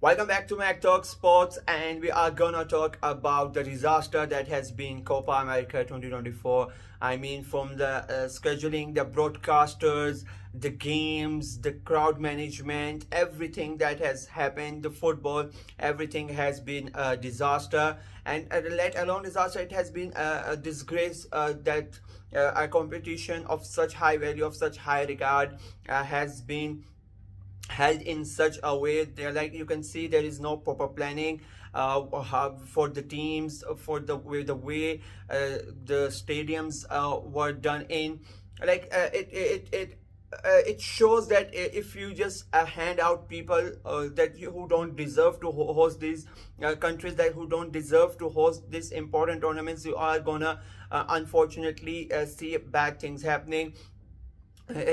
Welcome back to Mac Talk Sports, and we are gonna talk about the disaster that has been Copa America 2024. I mean, from the scheduling, the broadcasters, the games, the crowd management, everything that has happened, the football, everything has been a disaster. And let alone disaster, it has been a disgrace that a competition of such high value, of such high regard, has been held in such a way there. Like you can see, there is no proper planning for the teams, for the way the stadiums were done in. Like it shows that if you just hand out people who don't deserve to host these countries, that who don't deserve to host these important tournaments, you are gonna unfortunately see bad things happening.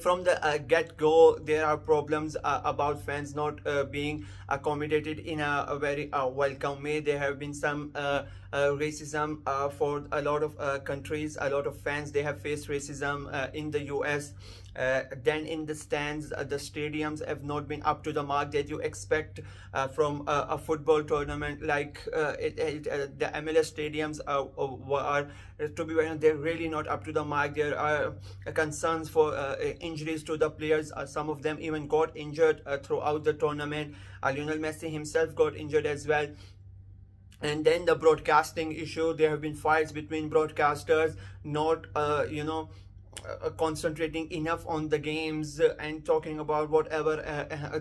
From the get-go, there are problems about fans not being accommodated in a very welcome way. There have been some racism for a lot of countries. A lot of fans, they have faced racism in the US. Then in the stands, the stadiums have not been up to the mark that you expect from a football tournament. Like the MLS stadiums are, to be honest, they're really not up to the mark. There are concerns for injuries to the players. Some of them even got injured throughout the tournament. Lionel Messi himself got injured as well. And then the broadcasting issue, there have been fights between broadcasters, not concentrating enough on the games and talking about whatever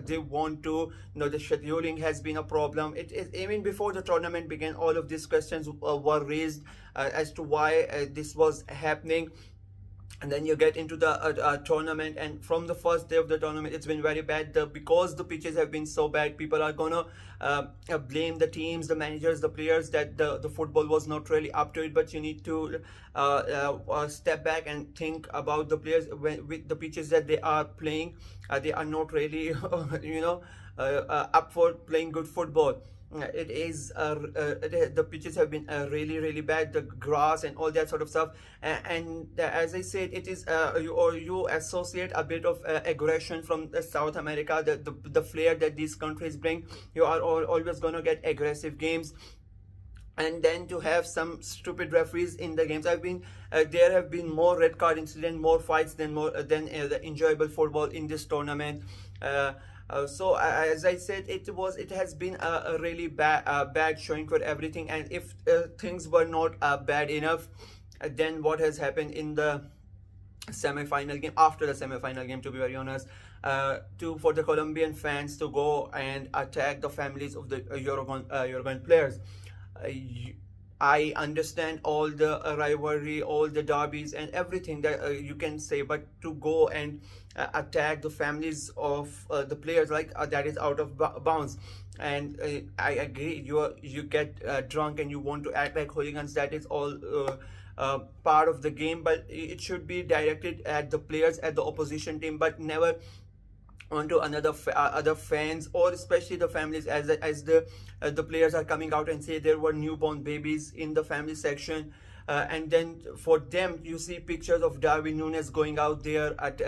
they want to. The scheduling has been a problem. It is even before the tournament began, all of these questions were raised as to why this was happening. And then you get into the tournament, and from the first day of the tournament, it's been very bad. Because the pitches have been so bad, people are gonna blame the teams, the managers, the players, that the football was not really up to it. But you need to step back and think about the players. With the pitches that they are playing, they are not really up for playing good football. The pitches have been really bad, the grass and all that sort of stuff. And as I said, it is you associate a bit of aggression from South America, the flair that these countries bring. You are always going to get aggressive games. And then to have some stupid referees in the games. There have been more red card incidents, more fights than the enjoyable football in this tournament. So as I said, it has been a really bad showing for everything. And if things were not bad enough, then what has happened in the semi-final game, after the semi-final game, to be very honest, for the Colombian fans to go and attack the families of the Uruguayan players. I understand all the rivalry, all the derbies and everything that you can say, but to go and attack the families of the players, like that is out of bounds. And I agree, you get drunk and you want to act like hooligans. That is all part of the game, but it should be directed at the players, at the opposition team, but never onto other fans, or especially the families, as the players are coming out and say there were newborn babies in the family section. And then for them, you see pictures of Darwin Núñez going out there at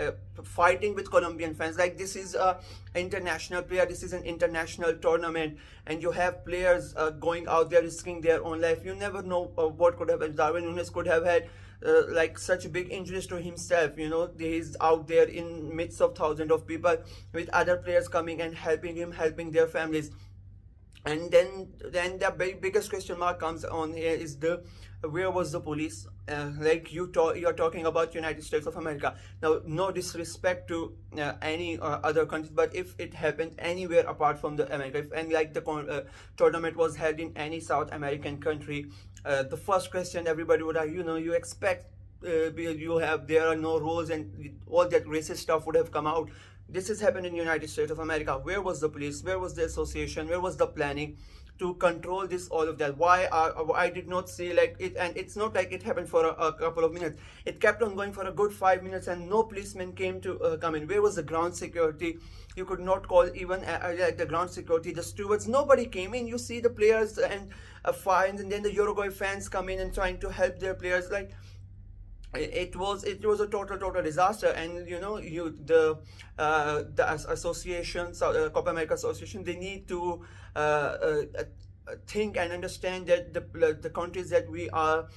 fighting with Colombian fans. Like, this is a international player, this is an international tournament, and you have players going out there risking their own life. You never know what could have happened. Darwin Núñez could have had like such big injuries to himself. He's out there in midst of thousands of people, with other players coming and helping him, helping their families. And then the biggest question mark comes on here is where was the police? Like you're talking about United States of America. Now, no disrespect to any other countries, but if it happened anywhere apart from the America, like the tournament was held in any South American country, the first question everybody would have, you expect there are no rules and all that racist stuff would have come out. This has happened in the United States of America. Where was the police? Where was the association? Where was the planning to control this, all of that? Why I did not see like it? And it's not like it happened for a couple of minutes. It kept on going for a good 5 minutes, and no policemen came to come in. Where was the ground security? You could not call even like the ground security, the stewards. Nobody came in. You see the players and fines, and then the Uruguay fans come in and trying to help their players. Like, it was a total disaster. And you know, the associations, Copa America Association, they need to think and understand that the countries that we are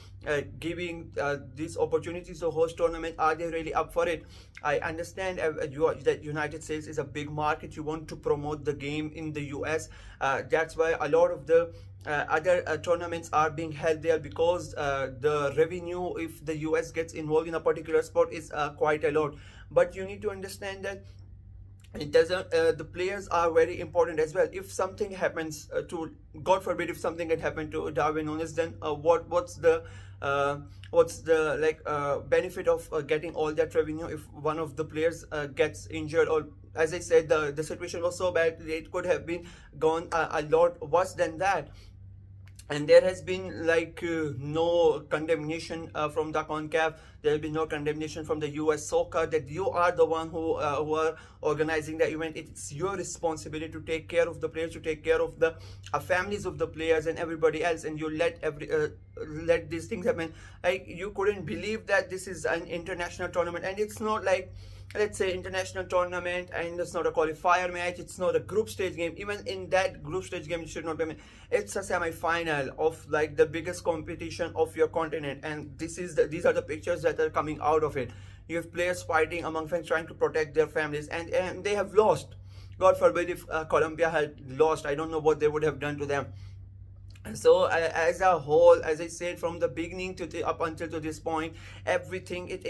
giving these opportunities to host tournament, are they really up for it? I understand that United States is a big market. You want to promote the game in the US. That's why a lot of the other tournaments are being held there, because the revenue, if the US gets involved in a particular sport, is quite a lot. But you need to understand that it doesn't the players are very important as well. If something happens to, God forbid, if something had happened to Darwin Nunes, then what's the benefit of getting all that revenue if one of the players gets injured? Or, as I said, the situation was so bad, it could have been gone a lot worse than that. And there has been no condemnation from the CONCACAF. There has been no condemnation from the US Soccer, that you are the one who are organizing the event. It's your responsibility to take care of the players, to take care of the families of the players and everybody else, and you let these things happen. Like, you couldn't believe that this is an international tournament, and it's not like, let's say, international tournament, and it's not a qualifier match, it's not a group stage game. Even in that group stage game, it should not be. It's a semi-final of like the biggest competition of your continent, and these are the pictures that are coming out of it. You have players fighting among fans, trying to protect their families, and they have lost. God forbid if Colombia had lost, I don't know what they would have done to them. So as a whole, as I said, from the beginning to up until to this point, everything, it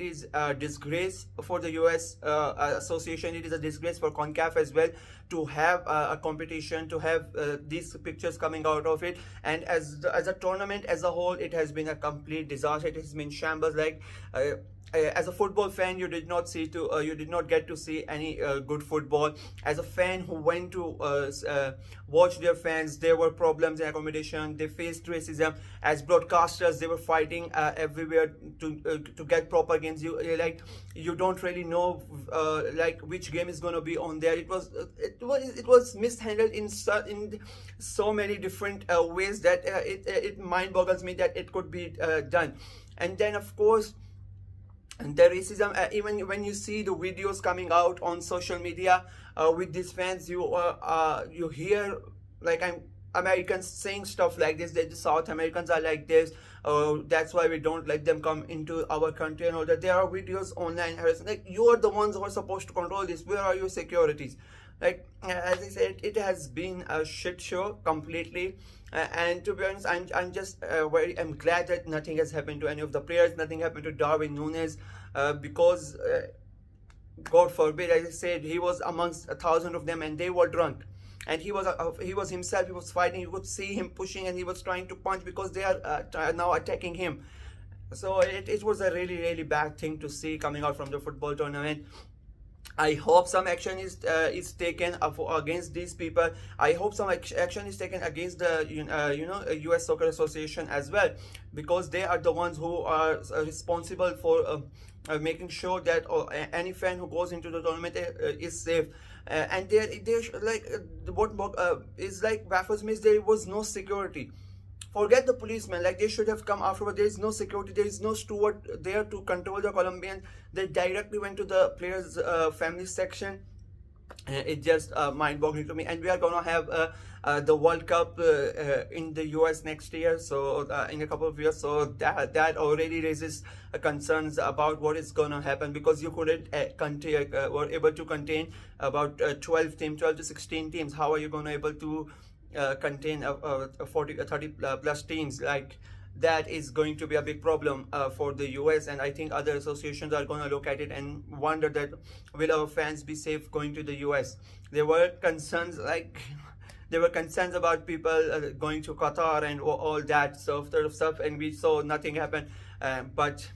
is a disgrace for the US association. It is a disgrace for CONCACAF as well, to have a competition, to have these pictures coming out of it. And as a tournament as a whole, it has been a complete disaster. It has been shambles. As a football fan, you did not get to see any good football. As a fan who went to watch their fans, there were problems in accommodation. They faced racism. As broadcasters, they were fighting everywhere to get proper games. You don't really know which game is going to be on there. It was mishandled in so many different ways that it mind boggles me that it could be done. And then, of course, and the racism, even when you see the videos coming out on social media with these fans, you hear Americans saying stuff like this, that the South Americans are like this, that's why we don't let them come into our country and all that. There are videos online harassing. Like, you are the ones who are supposed to control this. Where are your securities? Like, as I said, it has been a shit show completely. And to be honest, I'm just I'm glad that nothing has happened to any of the players. Nothing happened to Darwin Nunes, because God forbid, as I said, he was amongst 1,000 of them, and they were drunk. And he was himself. He was fighting. You could see him pushing, and he was trying to punch, because they are now attacking him. So it was a really bad thing to see coming out from the football tournament. I hope some action is taken against these people. I hope some action is taken against the US Soccer Association as well, because they are the ones who are responsible for making sure that any fan who goes into the tournament is safe. And what is baffles me is there was no security. Forget the policemen, they should have come afterward. There is no security, there is no steward there to control the Colombians. They directly went to the players' family section. It's just mind-boggling to me. And we are going to have the World Cup in the US next year, so in a couple of years. So that already raises concerns about what is going to happen, because you couldn't were able to contain about 12 to 16 teams. How are you going to able to contain 30 plus teams? That is going to be a big problem for the US, and I think other associations are going to look at it and wonder that will our fans be safe going to the US. There were concerns about people going to Qatar and all that sort of stuff, and we saw nothing happen. But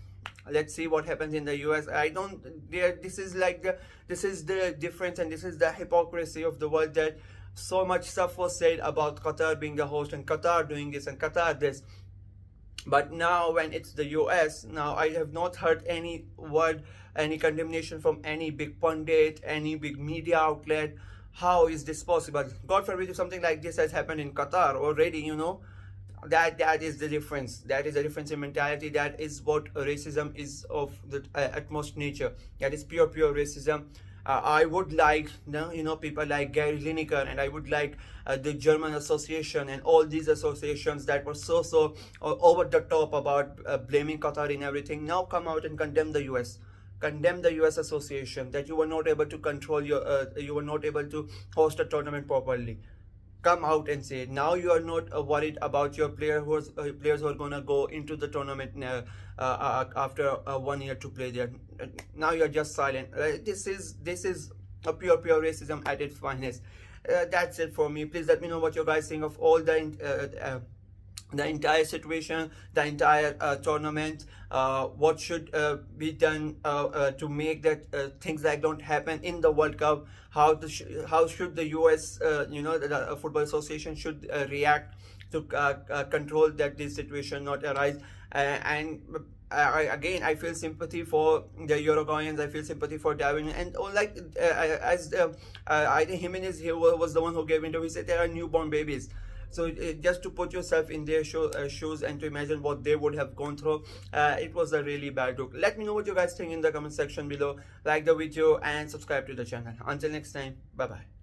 let's see what happens in the US. This is the difference, and this is the hypocrisy of the world, that so much stuff was said about Qatar being the host, and Qatar doing this, and Qatar this. But now when it's the US, now I have not heard any word, any condemnation from any big pundit, any big media outlet. How is this possible? God forbid if something like this has happened in Qatar already, That is the difference. That is the difference in mentality. That is what racism is of the utmost nature. That is pure racism. I would like, people like Gary Lineker, and I would like the German Association and all these associations that were so over the top about blaming Qatar in everything, now come out and condemn the US. Condemn the US Association that you were not able to control you were not able to host a tournament properly. Come out and say, now you are not worried about your players who are gonna go into the tournament after 1 year to play there. Now you are just silent. This is a pure racism at its finest. That's it for me. Please let me know what you guys think of all the entire situation, the entire tournament. What should be done to make that things like don't happen in the World Cup? How should the US, the Football Association should react to control that this situation not arise? Again, I feel sympathy for the Uruguayans. I feel sympathy for Darwin, and I think Jimenez here was the one who gave interview. He said there are newborn babies. So just to put yourself in their shoes and to imagine what they would have gone through, it was a really bad look. Let me know what you guys think in the comment section below. Like the video and subscribe to the channel. Until next time, bye bye.